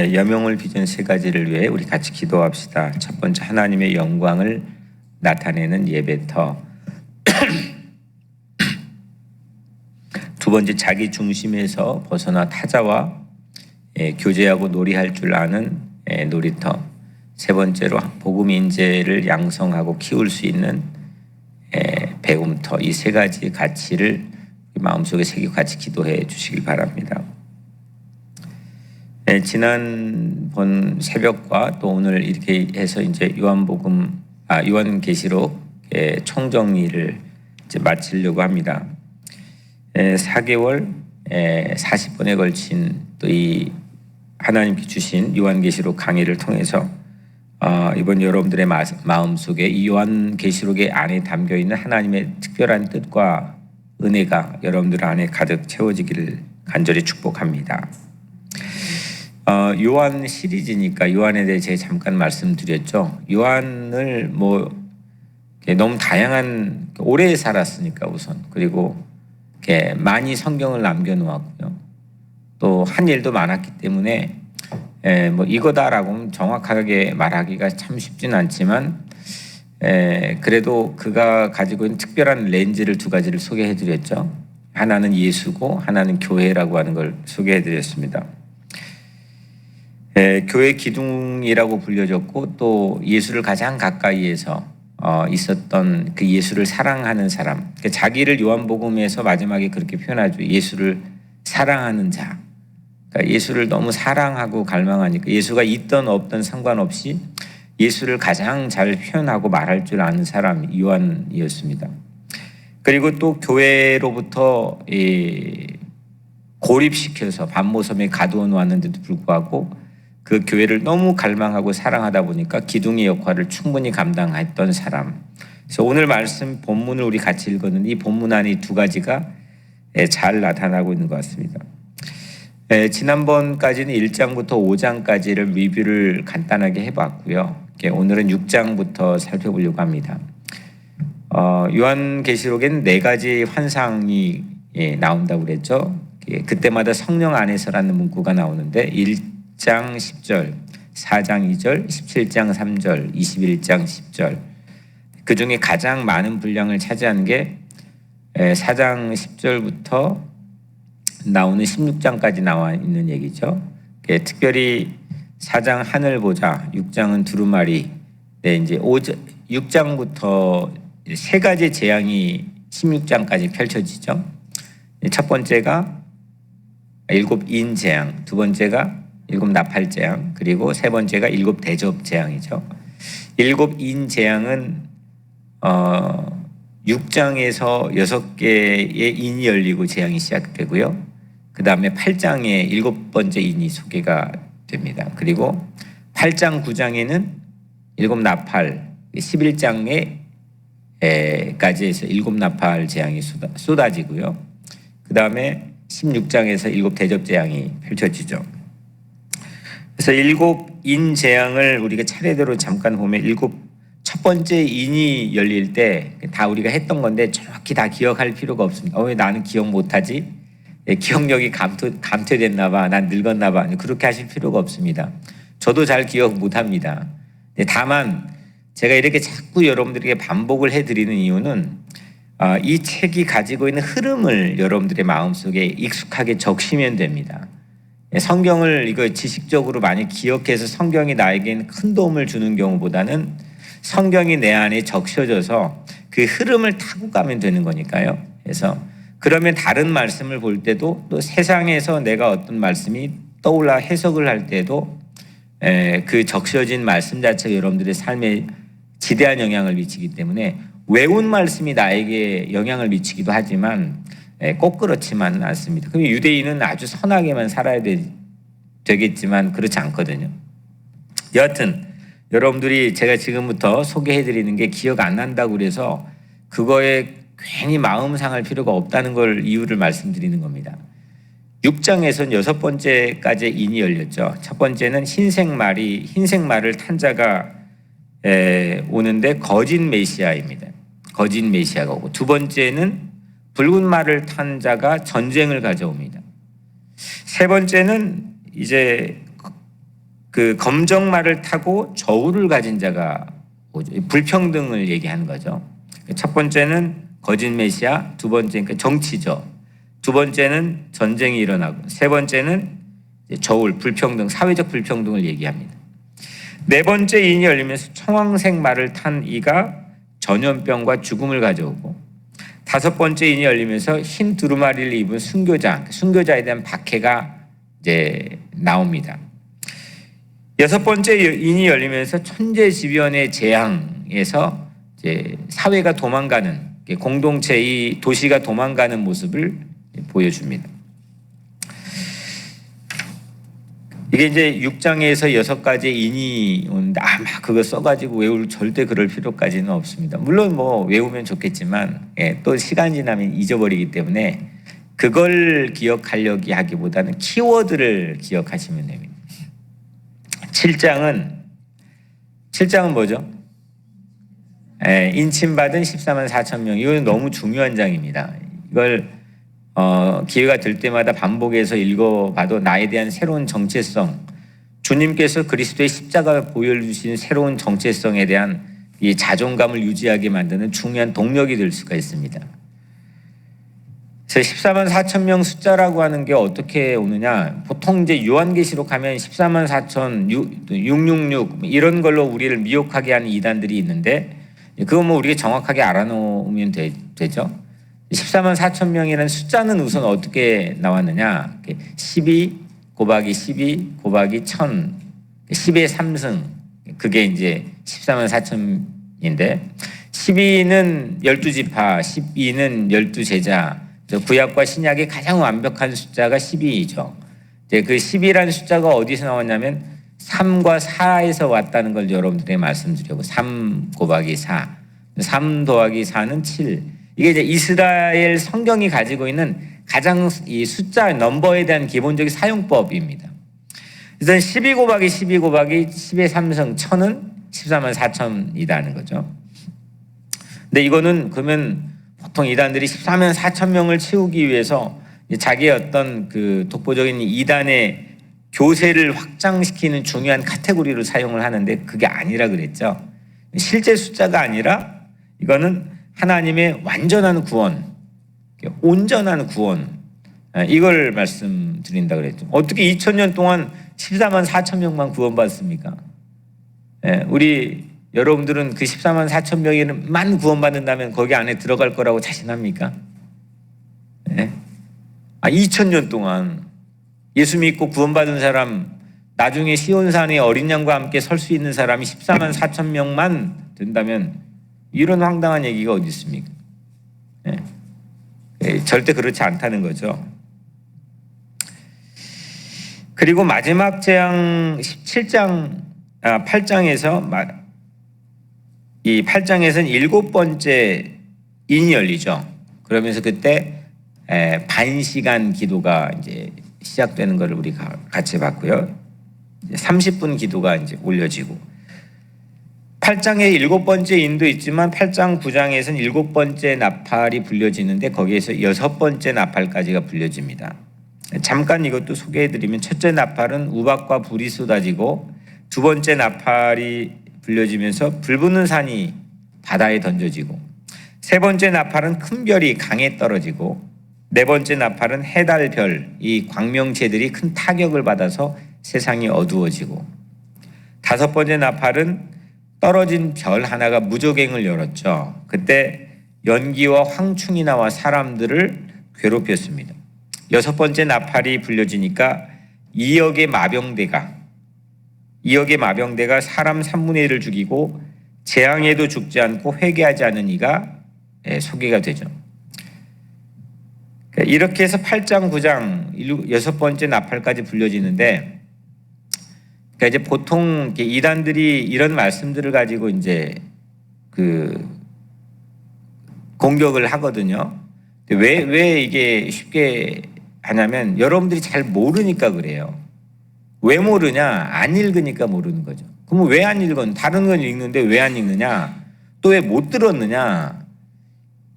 여명을 빚은 세 가지를 위해 우리 같이 기도합시다. 첫 번째, 하나님의 영광을 나타내는 예배터. 두 번째, 자기 중심에서 벗어나 타자와 교제하고 놀이할 줄 아는 놀이터. 세 번째로, 복음 인재를 양성하고 키울 수 있는 배움터. 이 세 가지 가치를 마음속에 새기고 같이 기도해 주시길 바랍니다. 지난번 새벽과 또 오늘 이렇게 해서 이제 요한계시록 총정리를 이제 마치려고 합니다. 4개월 40번에 걸친 또 이 하나님께 주신 요한계시록 강의를 통해서 이번 여러분들의 마음 속에 이 요한계시록의 안에 담겨 있는 하나님의 특별한 뜻과 은혜가 여러분들 안에 가득 채워지기를 간절히 축복합니다. 요한 시리즈니까 요한에 대해 제가 잠깐 말씀드렸죠. 요한을 너무 다양한 오래 살았으니까 우선, 그리고 많이 성경을 남겨놓았고요. 또 한 일도 많았기 때문에 이거다라고 정확하게 말하기가 참 쉽진 않지만 그래도 그가 가지고 있는 특별한 렌즈를 두 가지를 소개해드렸죠. 하나는 예수고 하나는 교회라고 하는 걸 소개해드렸습니다. 교회 기둥이라고 불려졌고 또 예수를 가장 가까이에서 있었던 그 예수를 사랑하는 사람, 자기를 요한복음에서 마지막에 그렇게 표현하죠. 예수를 사랑하는 자. 그러니까 예수를 너무 사랑하고 갈망하니까 예수가 있던 없던 상관없이 예수를 가장 잘 표현하고 말할 줄 아는 사람이 요한이었습니다. 그리고 또 교회로부터 고립시켜서 반모섬에 가두어 놓았는데도 불구하고 그 교회를 너무 갈망하고 사랑하다 보니까 기둥의 역할을 충분히 감당했던 사람. 그래서 오늘 말씀 본문을 우리 같이 읽었는데 이 본문 안에 이 두 가지가 잘 나타나고 있는 것 같습니다. 지난번까지는 1장부터 5장까지를 리뷰를 간단하게 해봤고요. 오늘은 6장부터 살펴보려고 합니다. 요한계시록엔 4가지 환상이 나온다고 그랬죠. 그때마다 성령 안에서라는 문구가 나오는데 1장 10절, 4장 2절, 17장 3절, 21장 10절. 그 중에 가장 많은 분량을 차지하는 게 4장 10절부터 나오는 16장까지 나와 있는 얘기죠. 특별히 4장 하늘 보자, 6장은 두루마리. 이제 6장부터 세 가지 재앙이 16장까지 펼쳐지죠. 첫 번째가 7인 재앙, 두 번째가 7 나팔 재앙, 그리고 세 번째가 7 대접 재앙이죠. 7인 재앙은 6장에서 6개의 인이 열리고 재앙이 시작되고요. 그 다음에 8장에 7번째 인이 소개가 됩니다. 그리고 8장 9장에는 7 나팔, 11장에까지 해서 7 나팔 재앙이 쏟아지고요. 그 다음에 16장에서 7 대접 재앙이 펼쳐지죠. 그래서 7인 재앙을 우리가 차례대로 잠깐 보면 첫 번째 인이 열릴 때 다 우리가 했던 건데 정확히 다 기억할 필요가 없습니다. 왜 나는 기억 못하지? 기억력이 감퇴됐나 봐. 난 늙었나 봐. 그렇게 하실 필요가 없습니다. 저도 잘 기억 못합니다. 다만 제가 이렇게 자꾸 여러분들에게 반복을 해드리는 이유는 이 책이 가지고 있는 흐름을 여러분들의 마음속에 익숙하게 적시면 됩니다. 성경을 이거 지식적으로 많이 기억해서 성경이 나에게는 큰 도움을 주는 경우보다는 성경이 내 안에 적셔져서 그 흐름을 타고 가면 되는 거니까요. 그래서 그러면 다른 말씀을 볼 때도 또 세상에서 내가 어떤 말씀이 떠올라 해석을 할 때도 그 적셔진 말씀 자체가 여러분들의 삶에 지대한 영향을 미치기 때문에 외운 말씀이 나에게 영향을 미치기도 하지만 꼭 그렇지만은 않습니다. 그럼 유대인은 아주 선하게만 살아야 되겠지만 그렇지 않거든요. 여하튼 여러분들이 제가 지금부터 소개해드리는 게 기억 안 난다고 그래서 그거에 괜히 마음 상할 필요가 없다는 걸 이유를 말씀드리는 겁니다. 6장에서는 6번째까지 인이 열렸죠. 첫 번째는 흰색 말을 탄 자가 오는데 거짓 메시아입니다. 거짓 메시아가 오고, 두 번째는 붉은 말을 탄 자가 전쟁을 가져옵니다. 세 번째는 이제 그 검정말을 타고 저울을 가진 자가 오죠. 불평등을 얘기하는 거죠. 첫 번째는 거짓 메시아, 두 번째는 정치죠. 두 번째는 전쟁이 일어나고, 세 번째는 저울, 불평등, 사회적 불평등을 얘기합니다. 네 번째 인이 열리면서 청황색 말을 탄 이가 전염병과 죽음을 가져오고, 다섯 번째 인이 열리면서 흰 두루마리를 입은 순교자에 대한 박해가 이제 나옵니다. 여섯 번째 인이 열리면서 천재지변의 재앙에서 이제 사회가 도망가는, 공동체의 도시가 도망가는 모습을 보여줍니다. 이게 이제 6장에서 6가지 인이 오는데 아마 그거 써가지고 외울 절대 그럴 필요까지는 없습니다. 물론 뭐 외우면 좋겠지만 또 시간 지나면 잊어버리기 때문에 그걸 기억하려고 하기보다는 키워드를 기억하시면 됩니다. 7장은 뭐죠? 인침받은 14만 4천 명. 이거는 너무 중요한 장입니다. 이걸 기회가 될 때마다 반복해서 읽어봐도 나에 대한 새로운 정체성, 주님께서 그리스도의 십자가를 보여주신 새로운 정체성에 대한 이 자존감을 유지하게 만드는 중요한 동력이 될 수가 있습니다. 그래서 14만 4천 명 숫자라고 하는 게 어떻게 오느냐? 보통 이제 요한계시록 하면 14만 4천, 666 이런 걸로 우리를 미혹하게 하는 이단들이 있는데 그거 뭐 우리가 정확하게 알아놓으면 되죠. 14만 4천 명이라는 숫자는 우선 어떻게 나왔느냐? 12 곱하기 12 곱하기 1000, 10의 3승. 그게 이제 14만 4천인데 12는 12지파, 12는 12제자. 구약과 신약의 가장 완벽한 숫자가 12이죠. 그 12라는 숫자가 어디서 나왔냐면 3과 4에서 왔다는 걸 여러분들에게 말씀드리고 3 곱하기 4, 3 더하기 4는 7. 이게 이제 이스라엘 성경이 가지고 있는 가장 이 숫자 넘버에 대한 기본적인 사용법입니다. 그래서 12 곱하기 12 곱하기 10의 3승 1000은 14만 4천이라는 거죠. 근데 이거는 그러면 보통 이단들이 14만 4천 명을 채우기 위해서 자기의 어떤 그 독보적인 이단의 교세를 확장시키는 중요한 카테고리로 사용을 하는데 그게 아니라 그랬죠. 실제 숫자가 아니라 이거는 하나님의 완전한 구원, 온전한 구원, 이걸 말씀드린다 그랬죠. 어떻게 2000년 동안 14만 4천 명만 구원받습니까? 우리 여러분들은 그 14만 4천 명만 구원받는다면 거기 안에 들어갈 거라고 자신합니까? 2000년 동안 예수 믿고 구원받은 사람, 나중에 시온산에 어린 양과 함께 설 수 있는 사람이 14만 4천 명만 된다면 이런 황당한 얘기가 어디 있습니까? 절대 그렇지 않다는 거죠. 그리고 마지막 재앙 8장에서 이 8장에서는 7번째 인이 열리죠. 그러면서 그때 반시간 기도가 이제 시작되는 것을 우리가 같이 봤고요. 30분 기도가 이제 올려지고 8장에 7번째 인도 있지만 8장 9장에서는 7번째 나팔이 불려지는데 거기에서 6번째 나팔까지가 불려집니다. 잠깐 이것도 소개해드리면 첫째 나팔은 우박과 불이 쏟아지고 두 번째 나팔이 불려지면서 불붙는 산이 바다에 던져지고 세 번째 나팔은 큰 별이 강에 떨어지고 네 번째 나팔은 해달 별, 이 광명체들이 큰 타격을 받아서 세상이 어두워지고 다섯 번째 나팔은 떨어진 별 하나가 무저갱을 열었죠. 그때 연기와 황충이 나와 사람들을 괴롭혔습니다. 여섯 번째 나팔이 불려지니까 2억의 마병대가 사람 3분의 1을 죽이고 재앙에도 죽지 않고 회개하지 않은 이가 소개가 되죠. 이렇게 해서 8장, 9장, 여섯 번째 나팔까지 불려지는데 그러니까 이제 보통 이단들이 이런 말씀들을 가지고 이제 그 공격을 하거든요. 왜 이게 쉽게 하냐면 여러분들이 잘 모르니까 그래요. 왜 모르냐? 안 읽으니까 모르는 거죠. 그럼 왜 안 읽었냐? 다른 건 읽는데 왜 안 읽느냐? 또 왜 못 들었느냐?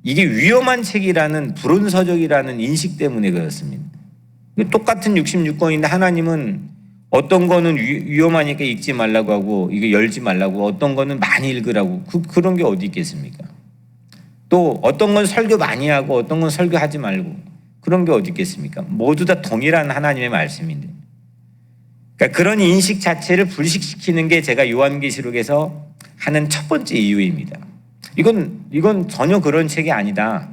이게 위험한 책이라는 불온서적이라는 인식 때문에 그렇습니다. 똑같은 66권인데 하나님은 어떤 거는 위험하니까 읽지 말라고 하고 이거 열지 말라고, 어떤 거는 많이 읽으라고, 그런 게 어디 있겠습니까? 또 어떤 건 설교 많이 하고 어떤 건 설교하지 말고, 그런 게 어디 있겠습니까? 모두 다 동일한 하나님의 말씀인데. 그러니까 그런 인식 자체를 불식시키는 게 제가 요한계시록에서 하는 첫 번째 이유입니다. 이건 전혀 그런 책이 아니다.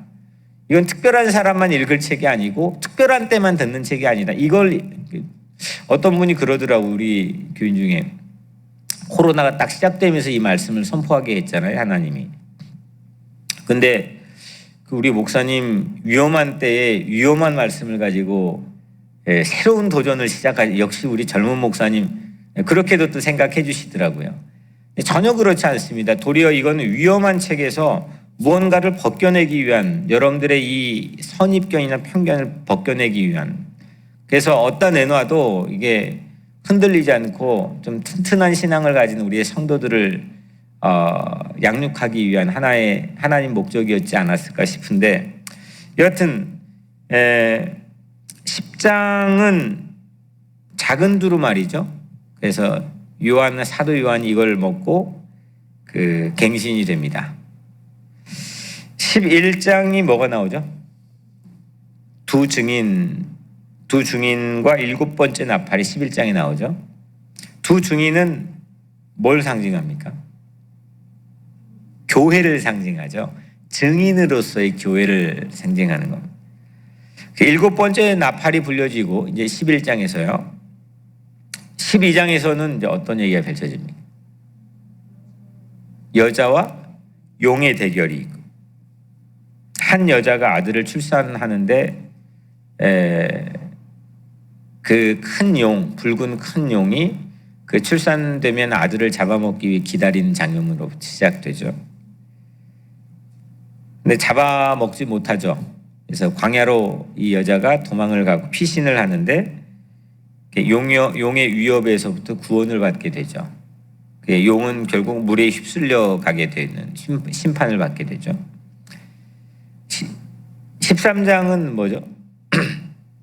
이건 특별한 사람만 읽을 책이 아니고 특별한 때만 듣는 책이 아니다. 이걸 어떤 분이 그러더라고, 우리 교인 중에. 코로나가 딱 시작되면서 이 말씀을 선포하게 했잖아요, 하나님이. 근데 우리 목사님 위험한 때에 위험한 말씀을 가지고 새로운 도전을 시작하지. 역시 우리 젊은 목사님 그렇게도 또 생각해 주시더라고요. 전혀 그렇지 않습니다. 도리어 이거는 위험한 책에서 무언가를 벗겨내기 위한, 여러분들의 이 선입견이나 편견을 벗겨내기 위한, 그래서 어디다 내놔도 이게 흔들리지 않고 좀 튼튼한 신앙을 가진 우리의 성도들을 양육하기 위한 하나의 하나님 목적이었지 않았을까 싶은데, 여하튼 10장은 작은 두루마리죠. 그래서 사도 요한이 이걸 먹고 갱신이 됩니다. 11장이 뭐가 나오죠? 두 증인과 7번째 나팔이 11장에 나오죠. 두 증인은 뭘 상징합니까? 교회를 상징하죠. 증인으로서의 교회를 상징하는 겁니다. 7번째 나팔이 불려지고 이제 11장에서요. 12장에서는 이제 어떤 얘기가 펼쳐집니까? 여자와 용의 대결이 있고, 한 여자가 아들을 출산하는데 그 큰 용, 붉은 큰 용이 그 출산되면 아들을 잡아먹기 위해 기다리는 장면으로 시작되죠. 근데 잡아먹지 못하죠. 그래서 광야로 이 여자가 도망을 가고 피신을 하는데 용의 위협에서부터 구원을 받게 되죠. 용은 결국 물에 휩쓸려 가게 되는 심판을 받게 되죠. 13장은 뭐죠?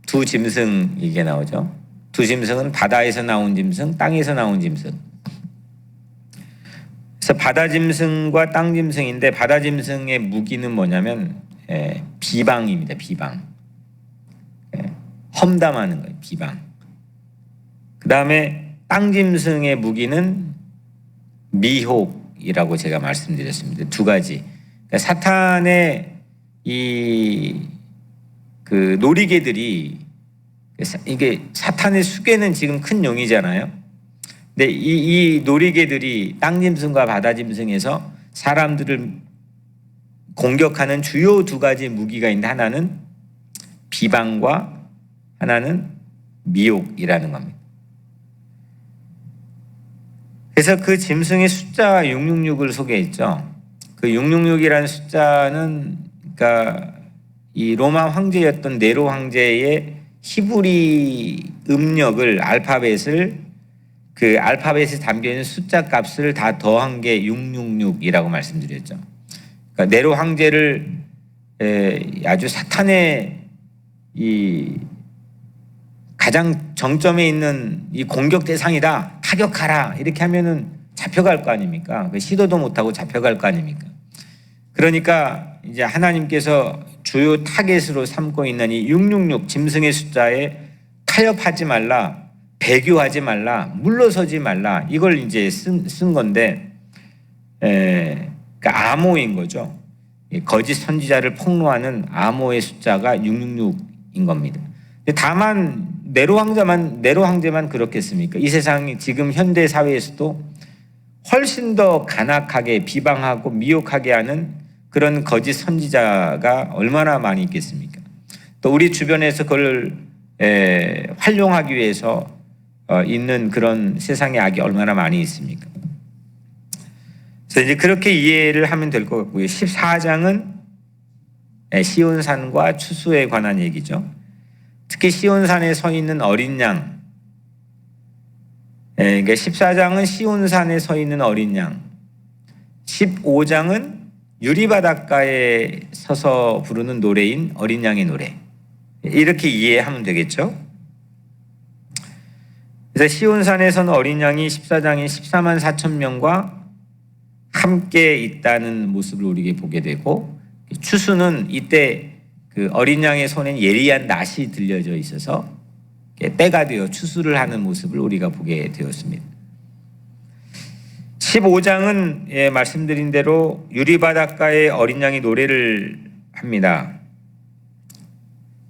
두 짐승 이게 나오죠. 두 짐승은 바다에서 나온 짐승, 땅에서 나온 짐승. 그래서 바다 짐승과 땅 짐승인데, 바다 짐승의 무기는 뭐냐면 비방입니다. 비방. 험담하는 거예요. 비방. 그 다음에 땅 짐승의 무기는 미혹이라고 제가 말씀드렸습니다. 두 가지. 그러니까 사탄의 놀이개들이, 이게 사탄의 수개는 지금 큰 용이잖아요. 근데 이 놀이개들이 땅 짐승과 바다 짐승에서 사람들을 공격하는 주요 두 가지 무기가 있는데, 하나는 비방과 하나는 미혹이라는 겁니다. 그래서 그 짐승의 숫자 666을 소개했죠. 그 666이라는 숫자는, 그러니까 이 로마 황제였던 네로 황제의 히브리 음력을, 알파벳을, 그 알파벳에 담겨있는 숫자 값을 다 더한 게 666이라고 말씀드렸죠. 그러니까 네로 황제를 아주 사탄의 이 가장 정점에 있는 이 공격 대상이다, 타격하라, 이렇게 하면은 잡혀갈 거 아닙니까? 시도도 못하고 잡혀갈 거 아닙니까? 그러니까 이제 하나님께서 주요 타겟으로 삼고 있는 이 666 짐승의 숫자에 타협하지 말라, 배교하지 말라, 물러서지 말라, 이걸 이제 쓴 건데, 그러니까 암호인 거죠. 거짓 선지자를 폭로하는 암호의 숫자가 666인 겁니다. 다만 네로 황제만 그렇겠습니까? 이 세상 지금 현대 사회에서도 훨씬 더 간악하게 비방하고 미혹하게 하는 그런 거짓 선지자가 얼마나 많이 있겠습니까? 또 우리 주변에서 그걸 활용하기 위해서 있는 그런 세상의 악이 얼마나 많이 있습니까? 그래서 이제 그렇게 이해를 하면 될 것 같고요. 14장은 시온산과 추수에 관한 얘기죠. 특히 시온산에 서 있는 어린 양. 그러니까 14장은 시온산에 서 있는 어린 양. 15장은 유리바닷가에 서서 부르는 노래인 어린 양의 노래. 이렇게 이해하면 되겠죠. 그래서 시온산에서는 어린 양이 14장에 14만 4천 명과 함께 있다는 모습을 우리에게 보게 되고, 추수는 이때 그 어린 양의 손엔 예리한 낫이 들려져 있어서 때가 되어 추수를 하는 모습을 우리가 보게 되었습니다. 15장은 말씀드린 대로 유리바닷가에 어린 양이 노래를 합니다.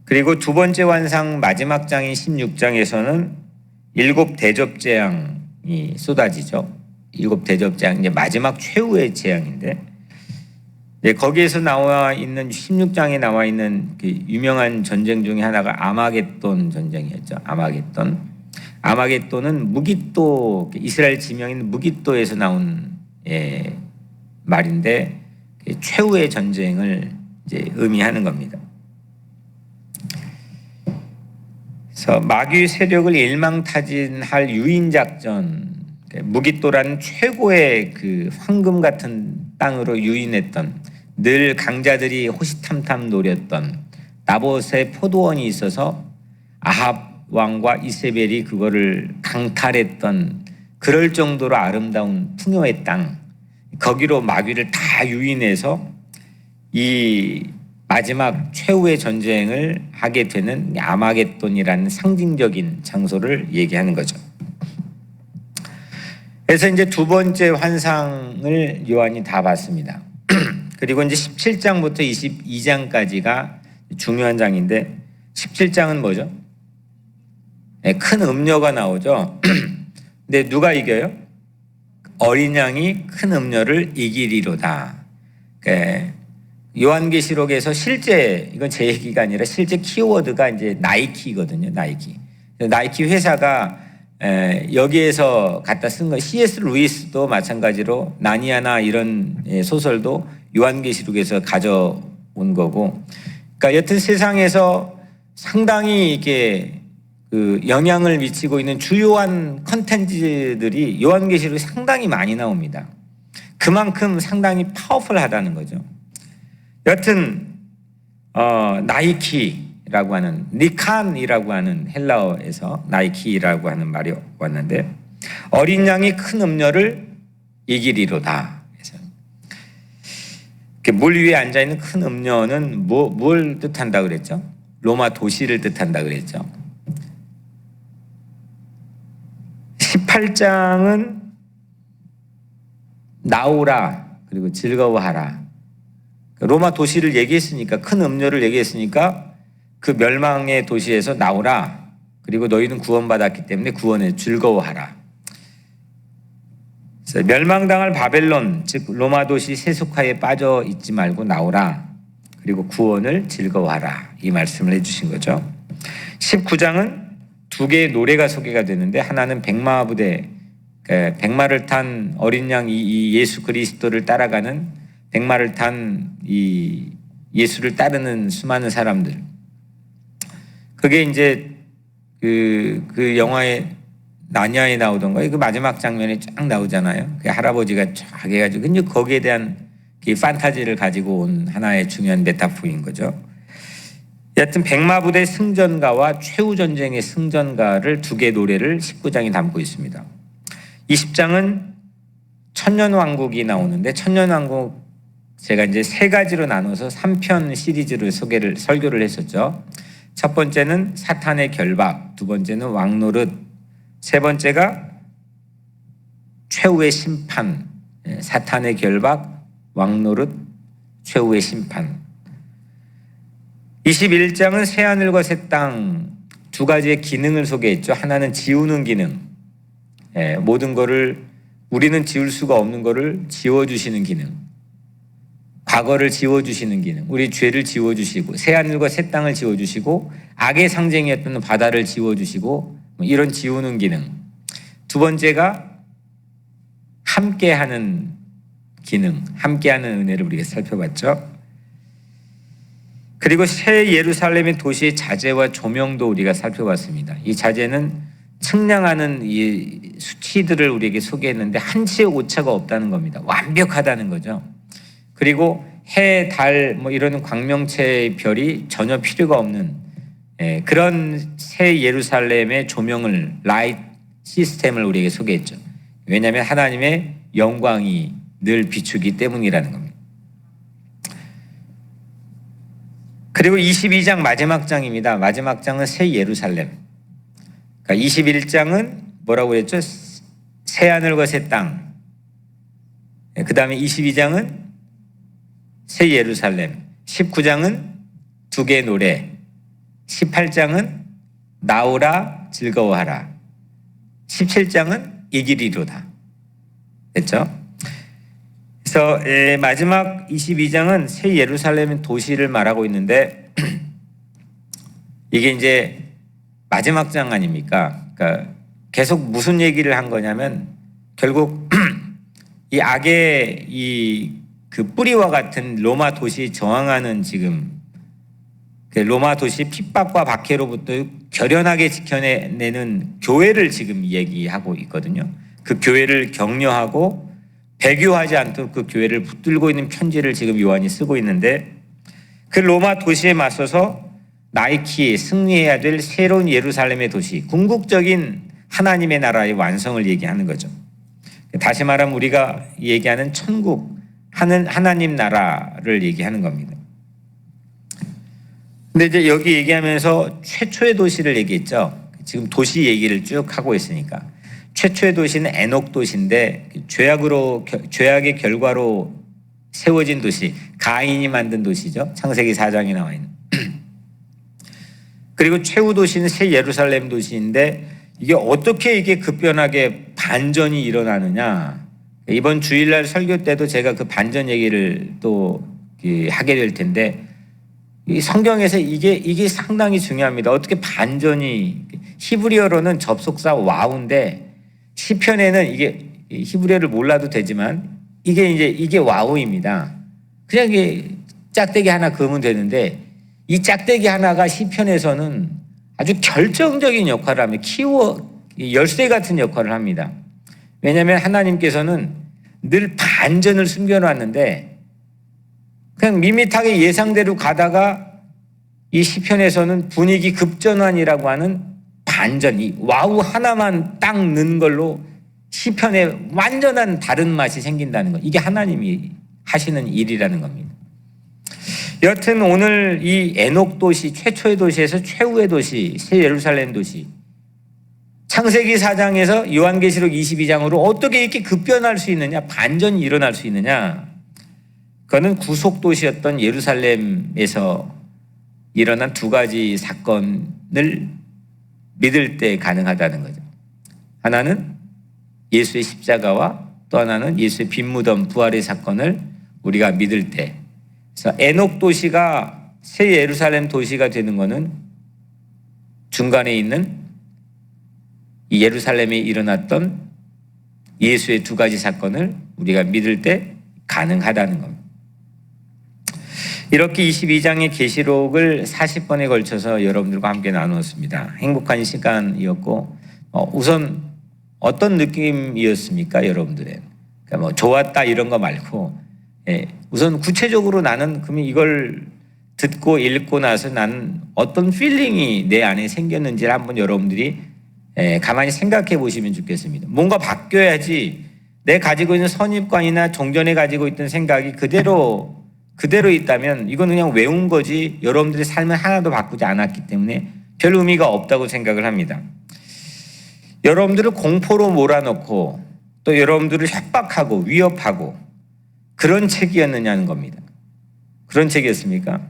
그리고 두 번째 환상 마지막 장인 16장에서는 일곱 대접 재앙이 쏟아지죠. 일곱 대접 재앙, 이제 마지막 최후의 재앙인데, 거기에서 나와 있는 16장에 나와 있는 그 유명한 전쟁 중에 하나가 아마겟돈 전쟁이었죠. 아마겟돈은 무깃도, 이스라엘 지명인 무깃도에서 나온 말인데, 최후의 전쟁을 이제 의미하는 겁니다. 그래서 마귀 세력을 일망타진할 유인 작전, 무깃도라는 최고의 그 황금 같은 땅으로 유인했던, 늘 강자들이 호시탐탐 노렸던 나봇의 포도원이 있어서 아합 왕과 이세벨이 그거를 강탈했던, 그럴 정도로 아름다운 풍요의 땅, 거기로 마귀를 다 유인해서 이 마지막 최후의 전쟁을 하게 되는 아마겟돈이라는 상징적인 장소를 얘기하는 거죠. 그래서 이제 두 번째 환상을 요한이 다 봤습니다. 그리고 이제 17장부터 22장까지가 중요한 장인데, 17장은 뭐죠? 큰 음녀가 나오죠. 근데 누가 이겨요? 어린 양이 큰 음녀를 이기리로다. 요한계시록에서 실제, 이건 제 얘기가 아니라 실제 키워드가 이제 나이키거든요. 나이키 회사가 여기에서 갖다 쓴 거. C.S. 루이스도 마찬가지로 나니아나 이런 소설도 요한계시록에서 가져온 거고, 그러니까 여튼 세상에서 상당히 이게 그 영향을 미치고 있는 주요한 컨텐츠들이 요한계시록에 상당히 많이 나옵니다. 그만큼 상당히 파워풀하다는 거죠. 여튼 나이키라고 하는, 니칸이라고 하는 헬라어에서 나이키라고 하는 말이 왔는데, 어린 양이 큰 음녀를 이기리로다. 물 위에 앉아 있는 큰 음녀는 뭘 뜻한다 그랬죠? 로마 도시를 뜻한다 그랬죠. 18장은 나오라, 그리고 즐거워하라. 로마 도시를 얘기했으니까, 큰 음료를 얘기했으니까 그 멸망의 도시에서 나오라, 그리고 너희는 구원받았기 때문에 구원에 즐거워하라. 그래서 멸망당할 바벨론, 즉 로마 도시 세속화에 빠져 있지 말고 나오라, 그리고 구원을 즐거워하라, 이 말씀을 해주신 거죠. 19장은 두 개의 노래가 소개가 되는데, 하나는 백마부대, 백마를 탄 어린 양 이 예수 그리스도를 따라가는, 백마를 탄 이 예수를 따르는 수많은 사람들. 그게 이제 그 영화의 나니아에 나오던가, 그 마지막 장면에 쫙 나오잖아요. 그 할아버지가 쫙 해가지고, 근데 거기에 대한 그 판타지를 가지고 온 하나의 중요한 메타포인 거죠. 여하튼 백마부대 승전가와 최후전쟁의 승전가를 두 개의 노래를 19장이 담고 있습니다. 20장은 천년왕국이 나오는데, 천년왕국 제가 이제 세 가지로 나눠서 3편 시리즈를 설교를 했었죠. 첫 번째는 사탄의 결박, 두 번째는 왕노릇, 세 번째가 최후의 심판, 사탄의 결박, 왕노릇, 최후의 심판. 21장은 새하늘과 새 땅 두 가지의 기능을 소개했죠. 하나는 지우는 기능, 모든 거를, 우리는 지울 수가 없는 거를 지워주시는 기능, 과거를 지워주시는 기능, 우리 죄를 지워주시고, 새하늘과 새 땅을 지워주시고, 악의 상징이었던 바다를 지워주시고, 이런 지우는 기능. 두 번째가 함께하는 기능, 함께하는 은혜를 우리가 살펴봤죠. 그리고 새 예루살렘의 도시의 자재와 조명도 우리가 살펴봤습니다. 이 자재는 측량하는 이 수치들을 우리에게 소개했는데, 한치의 오차가 없다는 겁니다. 완벽하다는 거죠. 그리고 해, 달, 뭐 이런 광명체의 별이 전혀 필요가 없는 그런 새 예루살렘의 조명을, 라이트 시스템을 우리에게 소개했죠. 왜냐하면 하나님의 영광이 늘 비추기 때문이라는 겁니다. 그리고 22장 마지막 장입니다. 마지막 장은 새 예루살렘. 그러니까 21장은 뭐라고 했죠? 새 하늘과 새 땅. 그 다음에 22장은 새 예루살렘. 19장은 두 개의 노래. 18장은 나오라 즐거워하라. 17장은 이기리로다. 됐죠? 그래서 마지막 22장은 새 예루살렘 도시를 말하고 있는데 이게 이제 마지막 장 아닙니까? 그러니까 계속 무슨 얘기를 한 거냐면 결국 이 악의 그 뿌리와 같은 로마 도시에 저항하는 지금 그 로마 도시 핍박과 박해로부터 결연하게 지켜내는 교회를 지금 얘기하고 있거든요. 그 교회를 격려하고 배교하지 않도록 그 교회를 붙들고 있는 편지를 지금 요한이 쓰고 있는데 그 로마 도시에 맞서서 나이키 승리해야 될 새로운 예루살렘의 도시, 궁극적인 하나님의 나라의 완성을 얘기하는 거죠. 다시 말하면 우리가 얘기하는 천국, 하나님 나라를 얘기하는 겁니다. 근데 이제 여기 얘기하면서 최초의 도시를 얘기했죠. 지금 도시 얘기를 쭉 하고 있으니까. 최초의 도시는 에녹 도시인데 죄악의 결과로 세워진 도시, 가인이 만든 도시죠. 창세기 4장에 나와 있는. 그리고 최후 도시는 새 예루살렘 도시인데 이게 어떻게 이게 급변하게 반전이 일어나느냐. 이번 주일날 설교 때도 제가 그 반전 얘기를 또 하게 될 텐데 이 성경에서 이게 상당히 중요합니다. 어떻게 반전이 히브리어로는 접속사 와우인데 시편에는 이게 히브리어를 몰라도 되지만 이게 와우입니다. 그냥 이게 짝대기 하나 그으면 되는데 이 짝대기 하나가 시편에서는 아주 결정적인 역할을 합니다. 열쇠 같은 역할을 합니다. 왜냐하면 하나님께서는 늘 반전을 숨겨놨는데 그냥 밋밋하게 예상대로 가다가 이 시편에서는 분위기 급전환이라고 하는 반전이 와우 하나만 딱 넣은 걸로 시편에 완전한 다른 맛이 생긴다는 것. 이게 하나님이 하시는 일이라는 겁니다. 여튼 오늘 이 에녹 도시, 최초의 도시에서 최후의 도시, 새 예루살렘 도시, 창세기 4장에서 요한계시록 22장으로 어떻게 이렇게 급변할 수 있느냐, 반전이 일어날 수 있느냐. 그거는 구속도시였던 예루살렘에서 일어난 두 가지 사건을 믿을 때 가능하다는 거죠. 하나는 예수의 십자가와 또 하나는 예수의 빈무덤 부활의 사건을 우리가 믿을 때. 그래서 에녹 도시가 새 예루살렘 도시가 되는 것은 중간에 있는 이 예루살렘에 일어났던 예수의 두 가지 사건을 우리가 믿을 때 가능하다는 겁니다. 이렇게 22장의 계시록을 40번에 걸쳐서 여러분들과 함께 나누었습니다. 행복한 시간이었고 우선 어떤 느낌이었습니까, 여러분들의? 그러니까 뭐 좋았다 이런 거 말고 우선 구체적으로 나는 그러면 이걸 듣고 읽고 나서 나는 어떤 필링이 내 안에 생겼는지를 한번 여러분들이 가만히 생각해 보시면 좋겠습니다. 뭔가 바뀌어야지 내 가지고 있는 선입관이나 종전에 가지고 있던 생각이 그대로 있다면 이건 그냥 외운 거지 여러분들의 삶을 하나도 바꾸지 않았기 때문에 별 의미가 없다고 생각을 합니다. 여러분들을 공포로 몰아넣고 또 여러분들을 협박하고 위협하고 그런 책이었느냐는 겁니다. 그런 책이었습니까?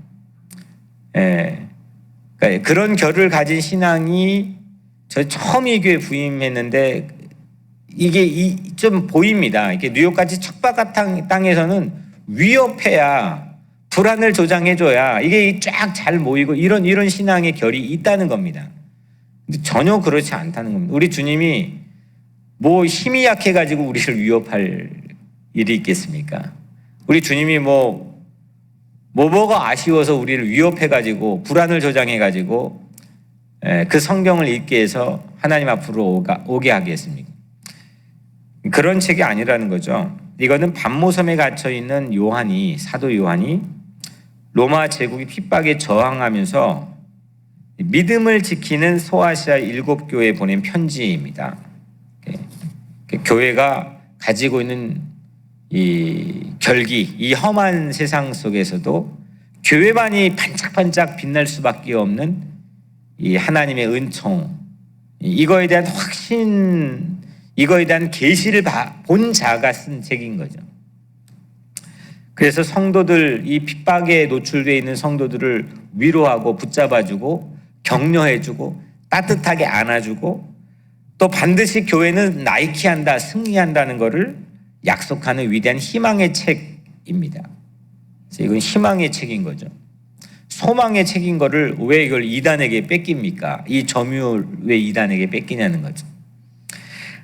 그러니까 그런 결을 가진 신앙이 저 처음 이 교회 부임했는데 이게 좀 보입니다. 이게 뉴욕같이 척박한 땅에서는 위협해야 불안을 조장해줘야 이게 쫙 잘 모이고 이런 신앙의 결이 있다는 겁니다. 근데 전혀 그렇지 않다는 겁니다. 우리 주님이 뭐 힘이 약해가지고 우리를 위협할 일이 있겠습니까? 우리 주님이 뭐가 아쉬워서 우리를 위협해가지고 불안을 조장해가지고 그 성경을 읽게 해서 하나님 앞으로 오게 하겠습니까? 그런 책이 아니라는 거죠. 이거는 반모섬에 갇혀있는 사도 요한이 로마 제국의 핍박에 저항하면서 믿음을 지키는 소아시아 7교회에 보낸 편지입니다. 교회가 가지고 있는 이 결기, 이 험한 세상 속에서도 교회만이 반짝반짝 빛날 수밖에 없는 이 하나님의 은총, 이거에 대한 확신, 이거에 대한 계시를 본 자가 쓴 책인 거죠. 그래서 성도들, 이 핍박에 노출되어 있는 성도들을 위로하고 붙잡아주고 격려해주고 따뜻하게 안아주고 또 반드시 교회는 나이키한다, 승리한다는 것을 약속하는 위대한 희망의 책입니다. 그래서 이건 희망의 책인 거죠. 소망의 책인 거를 왜 이걸 이단에게 뺏깁니까? 이 점유를 왜 이단에게 뺏기냐는 거죠.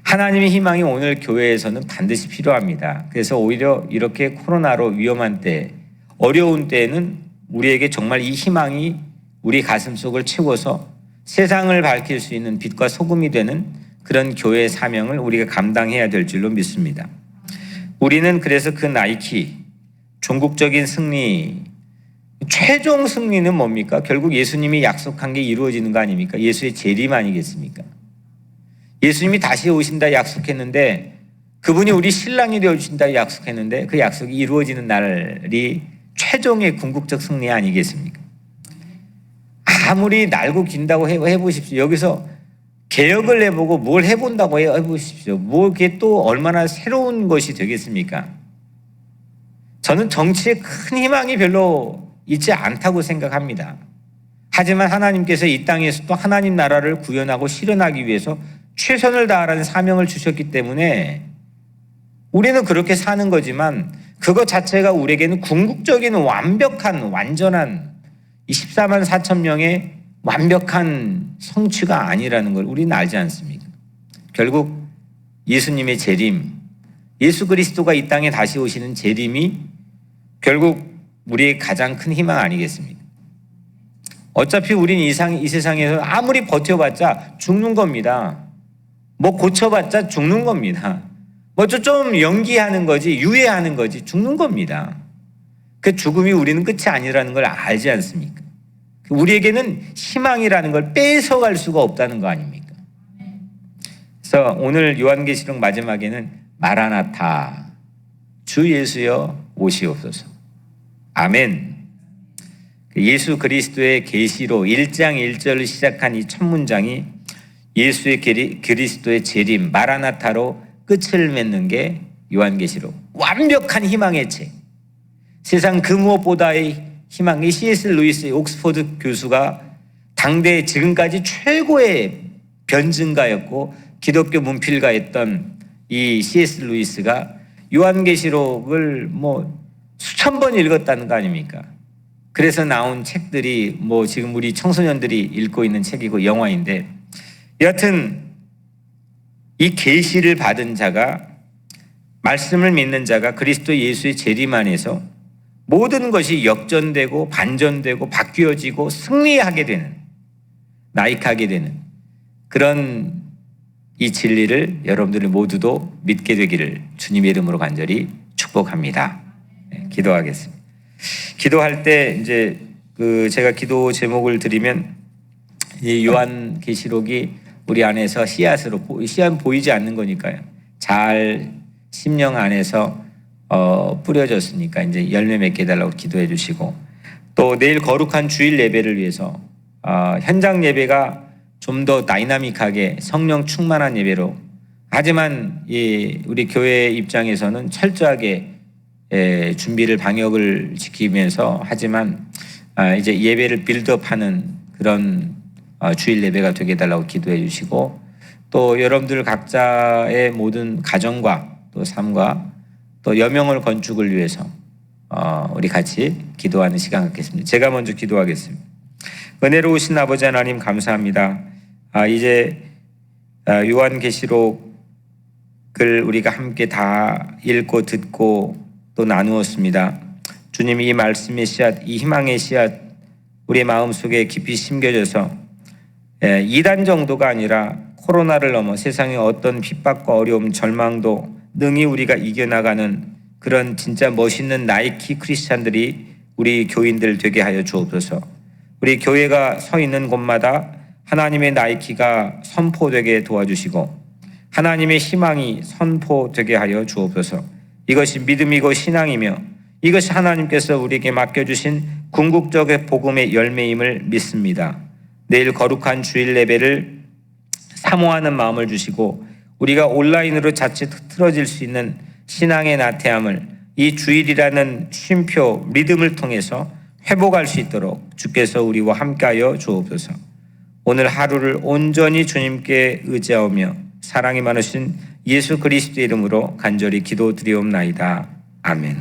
하나님의 희망이 오늘 교회에서는 반드시 필요합니다. 그래서 오히려 이렇게 코로나로 위험한 때, 어려운 때에는 우리에게 정말 이 희망이 우리 가슴 속을 채워서 세상을 밝힐 수 있는 빛과 소금이 되는 그런 교회의 사명을 우리가 감당해야 될 줄로 믿습니다. 우리는 그래서 그 나이키, 종국적인 승리, 최종 승리는 뭡니까? 결국 예수님이 약속한 게 이루어지는 거 아닙니까? 예수의 재림 아니겠습니까? 예수님이 다시 오신다 약속했는데, 그분이 우리 신랑이 되어주신다 약속했는데 그 약속이 이루어지는 날이 최종의 궁극적 승리 아니겠습니까? 아무리 날고 긴다고 해보십시오. 여기서 개혁을 해보고 뭘 해본다고 해보십시오. 뭐 그게 또 얼마나 새로운 것이 되겠습니까? 저는 정치에 큰 희망이 별로 있지 않다고 생각합니다. 하지만 하나님께서 이 땅에서 또 하나님 나라를 구현하고 실현하기 위해서 최선을 다하라는 사명을 주셨기 때문에 우리는 그렇게 사는 거지만 그것 자체가 우리에게는 궁극적인 완벽한 완전한 이 14만 4천 명의 완벽한 성취가 아니라는 걸 우리는 알지 않습니까? 결국 예수님의 재림, 예수 그리스도가 이 땅에 다시 오시는 재림이 결국 우리의 가장 큰 희망 아니겠습니까? 어차피 우린 이 세상에서 아무리 버텨봤자 죽는 겁니다. 뭐 고쳐봤자 죽는 겁니다. 뭐 좀 연기하는 거지, 유예하는 거지, 죽는 겁니다. 그 죽음이 우리는 끝이 아니라는 걸 알지 않습니까? 우리에게는 희망이라는 걸 뺏어갈 수가 없다는 거 아닙니까? 그래서 오늘 요한계시록 마지막에는 마라나타, 주 예수여 오시옵소서. 아멘. 예수 그리스도의 계시로 1장 1절을 시작한 이 첫 문장이 예수의 그리스도의 재림, 마라나타로 끝을 맺는 게 요한계시록. 완벽한 희망의 책. 세상 그 무엇보다의 희망이 C.S. 루이스 옥스퍼드 교수가 당대 지금까지 최고의 변증가였고 기독교 문필가였던 이 C.S. 루이스가 요한계시록을 뭐 수천 번 읽었다는 거 아닙니까? 그래서 나온 책들이 뭐 지금 우리 청소년들이 읽고 있는 책이고 영화인데, 여하튼 이 계시를 받은 자가, 말씀을 믿는 자가 그리스도 예수의 재림 안에서 모든 것이 역전되고 반전되고 바뀌어지고 승리하게 되는, 나이크하게 되는 그런 이 진리를 여러분들이 모두도 믿게 되기를 주님의 이름으로 간절히 축복합니다. 네, 기도하겠습니다. 기도할 때 이제 제가 기도 제목을 드리면 이 요한계시록이 우리 안에서 씨앗으로, 씨앗 보이지 않는 거니까요. 잘 심령 안에서 뿌려졌으니까 이제 열매 맺게 해달라고 기도해 주시고, 또 내일 거룩한 주일 예배를 위해서 현장 예배가 좀 더 다이나믹하게 성령 충만한 예배로, 하지만 우리 교회 입장에서는 철저하게 준비를 방역을 지키면서 하지만 이제 예배를 빌드업하는 그런 주일 예배가 되게 해달라고 기도해 주시고, 또 여러분들 각자의 모든 가정과 또 삶과 또 여명을 건축을 위해서 우리 같이 기도하는 시간 갖겠습니다. 제가 먼저 기도하겠습니다. 은혜로우신 아버지 하나님 감사합니다. 이제 요한계시록을 우리가 함께 다 읽고 듣고 또 나누었습니다. 주님, 이 말씀의 씨앗, 이 희망의 씨앗 우리의 마음속에 깊이 심겨져서 이단 정도가 아니라 코로나를 넘어 세상의 어떤 핍박과 어려움, 절망도 능히 우리가 이겨나가는 그런 진짜 멋있는 나이키 크리스찬들이 우리 교인들 되게 하여 주옵소서. 우리 교회가 서 있는 곳마다 하나님의 나이키가 선포되게 도와주시고, 하나님의 희망이 선포되게 하여 주옵소서. 이것이 믿음이고 신앙이며 이것이 하나님께서 우리에게 맡겨주신 궁극적인 복음의 열매임을 믿습니다. 내일 거룩한 주일 예배를 사모하는 마음을 주시고 우리가 온라인으로 자칫 흐트러질 수 있는 신앙의 나태함을 이 주일이라는 쉼표 믿음을 통해서 회복할 수 있도록 주께서 우리와 함께하여 주옵소서. 오늘 하루를 온전히 주님께 의지하며 사랑이 많으신 예수 그리스도의 이름으로 간절히 기도드리옵나이다. 아멘.